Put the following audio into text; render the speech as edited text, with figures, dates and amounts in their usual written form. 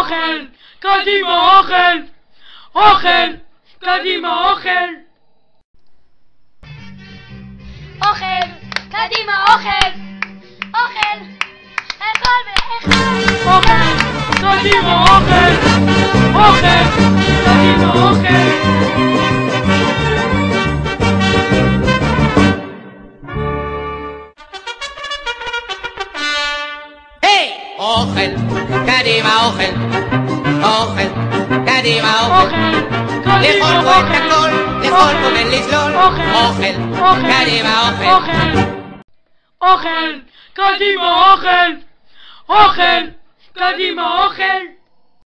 אוכל! קדימה אוכל! אוכל! קדימה אוכל! אוכל! קדימה אוכל! אוכל! לאכול ולאכול! אוכל! קדימה אוכל! אוכל! קדימה אוכל! אוכל, קדימה אוכל, אוכל, קדימה אוכל, לאכול פה את הכל, לאכול פה ולזלול, אוכל, קדימה אוכל, אוכל, קדימה אוכל, אוכל, קדימה אוכל.